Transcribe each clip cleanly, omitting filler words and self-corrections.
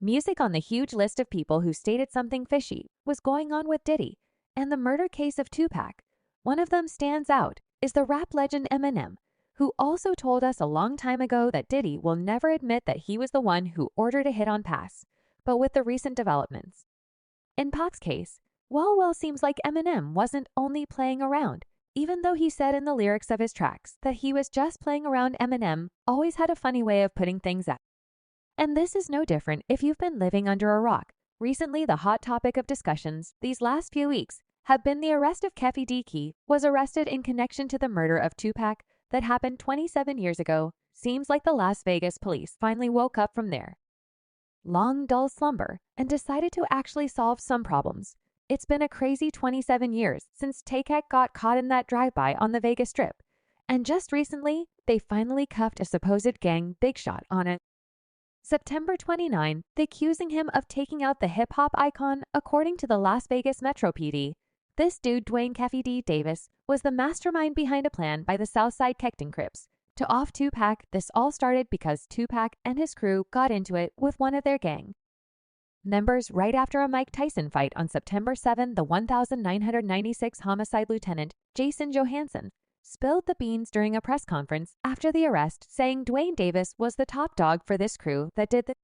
Music on the huge list of people who stated something fishy was going on with Diddy and the murder case of Tupac. One of them stands out is the rap legend Eminem, who also told us a long time ago that Diddy will never admit that he was the one who ordered a hit on Pass. But with the recent developments in Pac's case, Walwell seems like Eminem wasn't only playing around. Even though he said in the lyrics of his tracks that he was just playing around, Eminem always had a funny way of putting things out. And this is no different if you've been living under a rock. Recently, the hot topic of discussions these last few weeks have been the arrest of Keffe D. Was arrested in connection to the murder of Tupac that happened 27 years ago. Seems like the Las Vegas police finally woke up from their long, dull slumber and decided to actually solve some problems. It's been a crazy 27 years since tupac got caught in that drive-by on the Vegas Strip. And just recently, they finally cuffed a supposed gang big shot on it. September 29, accusing him of taking out the hip-hop icon, according to the Las Vegas Metro PD. This dude, Dwayne Keffe D. Davis, was the mastermind behind a plan by the Southside Kecton Crips to off Tupac. This all started because Tupac and his crew got into it with one of their gang members right after a Mike Tyson fight on September 7. The 1996 homicide lieutenant, Jason Johansson, spilled the beans during a press conference after the arrest, saying Dwayne Davis was the top dog for this crew that did the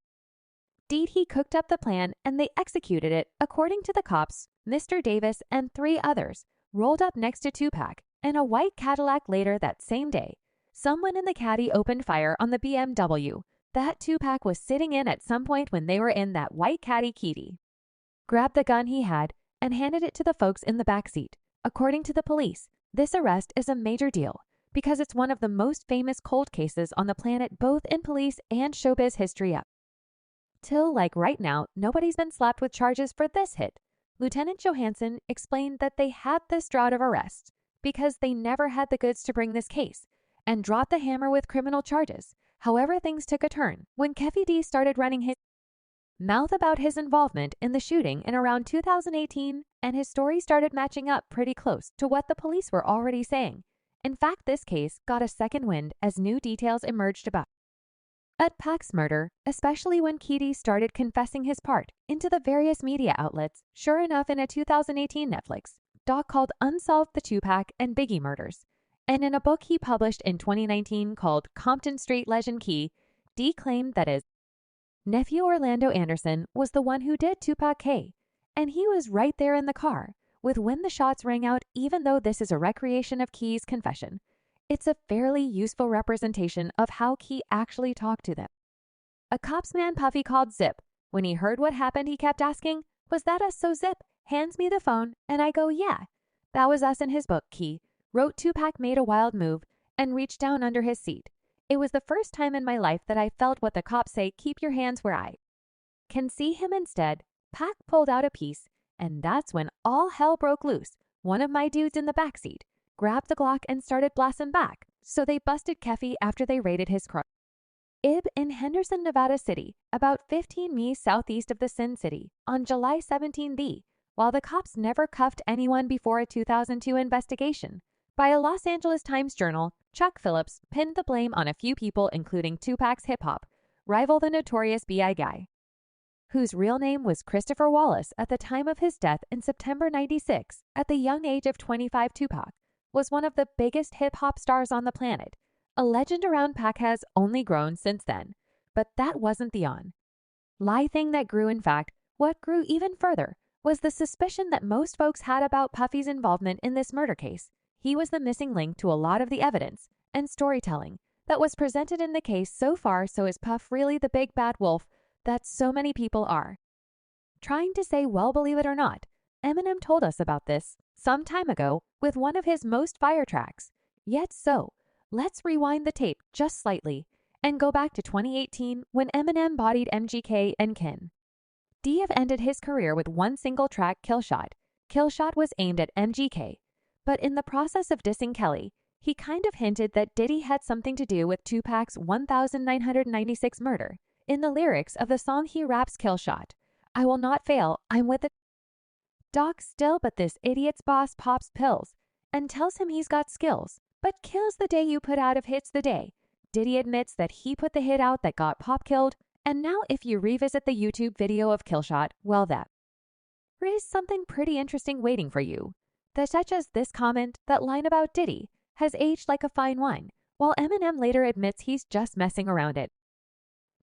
deed. He cooked up the plan and they executed it. According to the cops, Mr. Davis and 3 others rolled up next to Tupac in a white Cadillac. Later that same day, someone in the caddy opened fire on the BMW that Tupac was sitting in at some point when they were in that white caddy. Keffe grabbed the gun he had and handed it to the folks in the back seat. According to the police, this arrest is a major deal because it's one of the most famous cold cases on the planet, both in police and showbiz history. Up till like right now, nobody's been slapped with charges for this hit. Lieutenant Johansson explained that they had this drought of arrests because they never had the goods to bring this case and dropped the hammer with criminal charges. However, things took a turn when Keffe D started running his mouth about his involvement in the shooting in around 2018, and his story started matching up pretty close to what the police were already saying. In fact, this case got a second wind as new details emerged about Pac's murder, especially when Keffe started confessing his part into the various media outlets. Sure enough, in a 2018 Netflix doc called Unsolved: The Tupac and Biggie Murders, and in a book he published in 2019 called Compton Street Legend, Keffe D claimed that his nephew Orlando Anderson was the one who did Tupac K, and he was right there in the car with when the shots rang out. Even though this is a recreation of Kefe's confession, it's a fairly useful representation of how Keffe actually talked to them. A cops man Puffy called Zip. When he heard what happened, he kept asking, "Was that us?" So Zip hands me the phone and I go, "Yeah, that was us." In his book, Keffe wrote Tupac made a wild move and reached down under his seat. It was the first time in my life that I felt what the cops say, "Keep your hands where I can see him." Instead, Pac pulled out a piece, and that's when all hell broke loose. One of my dudes in the backseat grabbed the Glock and started blasting back. So they busted Keffe after they raided his crib in Henderson, Nevada City, about 15 miles southeast of the Sin City, on July 17. While the cops never cuffed anyone before a 2002 investigation by a Los Angeles Times journal, Chuck Phillips pinned the blame on a few people, including Tupac's hip-hop rival, the Notorious B.I.G., whose real name was Christopher Wallace. At the time of his death in September 96, at the young age of 25, Tupac was one of the biggest hip-hop stars on the planet. A legend around Pac has only grown since then. But that wasn't the only thing that grew. In fact, what grew even further was the suspicion that most folks had about Puffy's involvement in this murder case. He was the missing link to a lot of the evidence and storytelling that was presented in the case so far. So is Puff really the big bad wolf that so many people are trying to say? Well, believe it or not, Eminem told us about this some time ago with one of his most fire tracks. Yet so, let's rewind the tape just slightly and go back to 2018 when Eminem bodied MGK and Kin D have ended his career with one single track, Killshot. Killshot was aimed at MGK, but in the process of dissing Kelly, he kind of hinted that Diddy had something to do with Tupac's 1996 murder. In the lyrics of the song he raps Killshot, "I will not fail, I'm with the doc still, but this idiot's boss pops pills and tells him he's got skills, but kills the day you put out of hits the day." Diddy admits that he put the hit out that got Pop killed And now if you revisit the YouTube video of Killshot, well, there is something pretty interesting waiting for you. Such as this comment, that line about Diddy has aged like a fine wine, while Eminem later admits he's just messing around it.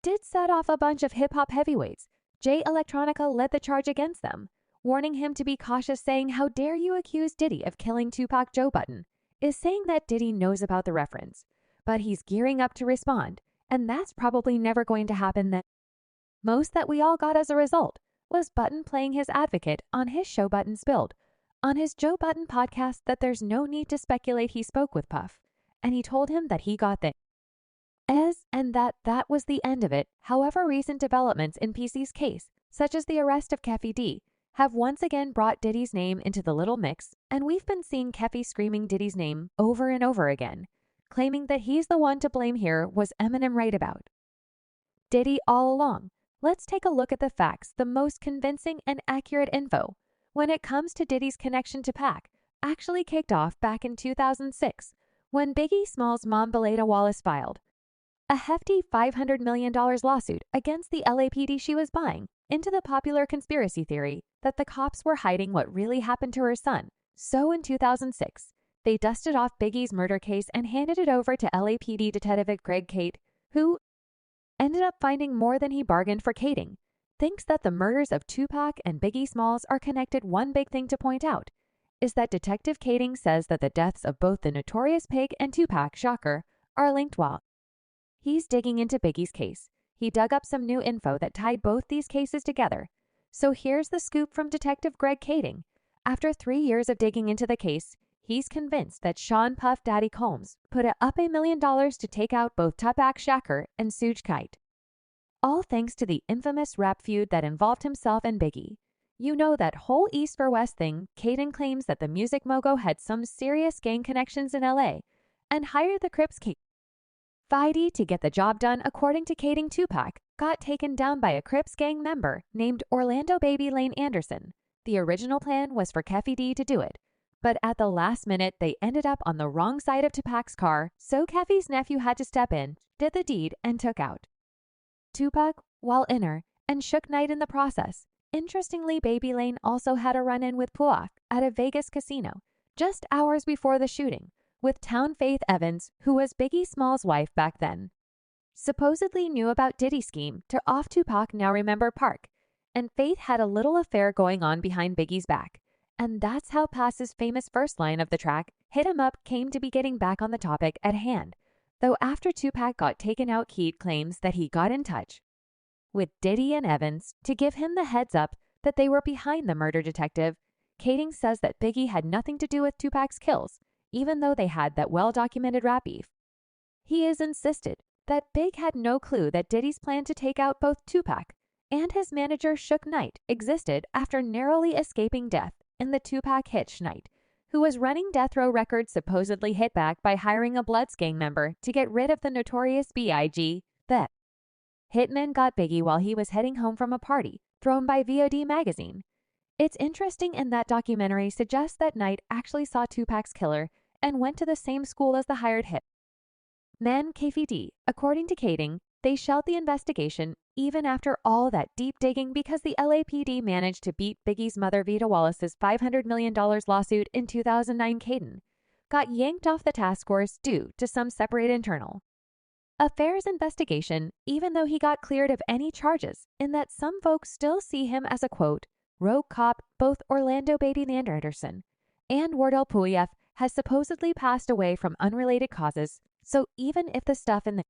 Did set off a bunch of hip-hop heavyweights. Jay Electronica led the charge against them, warning him to be cautious, saying, "How dare you accuse Diddy of killing Tupac?" Joe Budden is saying that Diddy knows about the reference, but he's gearing up to respond, and that's probably never going to happen. That most that we all got as a result was Budden playing his advocate on his show Budden Spilled, on his Joe Budden podcast, that there's no need to speculate he spoke with Puff, and he told him that he got the and that was the end of it. However, recent developments in PC's case, such as the arrest of Keffy D, have once again brought Diddy's name into the little mix, and we've been seeing Keffy screaming Diddy's name over and over again, claiming that he's the one to blame here. Was Eminem right about Diddy all along? Let's take a look at the facts, the most convincing and accurate info when it comes to Diddy's connection to Pac actually kicked off back in 2006 when Biggie Smalls' mom Belada Wallace filed a hefty $500 million lawsuit against the LAPD. She was buying into the popular conspiracy theory that the cops were hiding what really happened to her son. So in 2006, they dusted off Biggie's murder case and handed it over to LAPD Detective Greg Cate, who ended up finding more than he bargained for. Cating thinks that the murders of Tupac and Biggie Smalls are connected. One big thing to point out is that Detective Cating says that the deaths of both the Notorious Pig and Tupac Shakur are linked. While he's digging into Biggie's case, he dug up some new info that tied both these cases together. So here's the scoop from Detective Greg Cating. After 3 years of digging into the case, he's convinced that Sean Puff Daddy Combs put up $1 million to take out both Tupac Shakur and Suge Knight. All thanks to the infamous rap feud that involved himself and Biggie. You know that whole East for West thing. Cating claims that the music mogo had some serious gang connections in LA and hired the Crips Fidey to get the job done. According to Cating, Tupac got taken down by a Crips gang member named Orlando Baby Lane Anderson. The original plan was for Keffy D to do it, but at the last minute they ended up on the wrong side of Tupac's car, so Keffy's nephew had to step in, did the deed, and took out Tupac while inner and Suge Knight in the process. Interestingly, Baby Lane also had a run-in with Puac at a Vegas casino just hours before the shooting, with Town Faith Evans, who was Biggie Smalls' wife back then, supposedly knew about Diddy's scheme to off Tupac. Now remember Park, and Faith had a little affair going on behind Biggie's back, and that's how Pass's famous first line of the track, "Hit 'Em Up," came to be. Getting back on the topic at hand, though, after Tupac got taken out, Keith claims that he got in touch with Diddy and Evans to give him the heads up that they were behind the murder. Detective Cating says that Biggie had nothing to do with Tupac's kills, even though they had that well-documented rap beef. He has insisted that Big had no clue that Diddy's plan to take out both Tupac and his manager Suge Knight existed after narrowly escaping death in the Tupac hit. Knight, who was running Death Row Records, supposedly hit back by hiring a Bloods gang member to get rid of the Notorious B.I.G. The hitman got Biggie while he was heading home from a party thrown by VOD magazine. It's interesting, in that documentary suggests that Knight actually saw Tupac's killer and went to the same school as the hired hitman, Keffy D. According to Cating, they shelved the investigation even after all that deep digging because the LAPD managed to beat Biggie's mother Vita Wallace's $500 million lawsuit in 2009. Cating got yanked off the task force due to some separate internal affairs investigation, even though he got cleared of any charges, in that some folks still see him as a, quote, rogue cop. Both Orlando Baby Anderson and Wardell Pouyeff has supposedly passed away from unrelated causes, so even if the stuff in the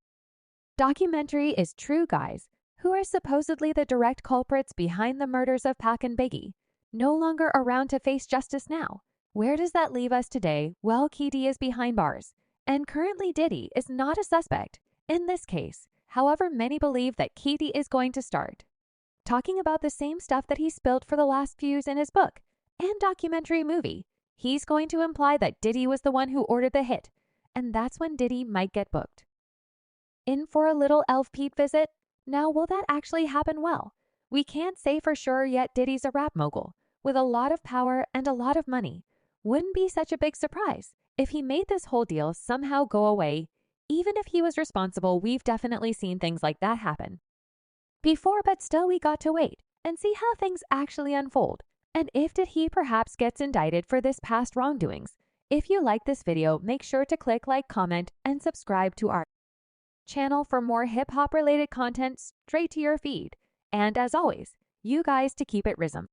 documentary is true, guys who are supposedly the direct culprits behind the murders of Pac and Biggie no longer around to face justice now, where does that leave us today? Well, Diddy is behind bars, and currently Diddy is not a suspect in this case. However, many believe that Diddy is going to start talking about the same stuff that he spilled for the last few years in his book and documentary movie. He's going to imply that Diddy was the one who ordered the hit, and that's when Diddy might get booked in for a little Elf Pete visit. Now, will that actually happen? Well, we can't say for sure yet. Diddy's a rap mogul with a lot of power and a lot of money. Wouldn't be such a big surprise if he made this whole deal somehow go away. Even if he was responsible, we've definitely seen things like that happen. before, but still we got to wait and see how things actually unfold. And if did he perhaps gets indicted for this past wrongdoings. If you like this video, make sure to click like, comment, and subscribe to our channel for more hip-hop related content straight to your feed. And as always, you guys to keep it RISM.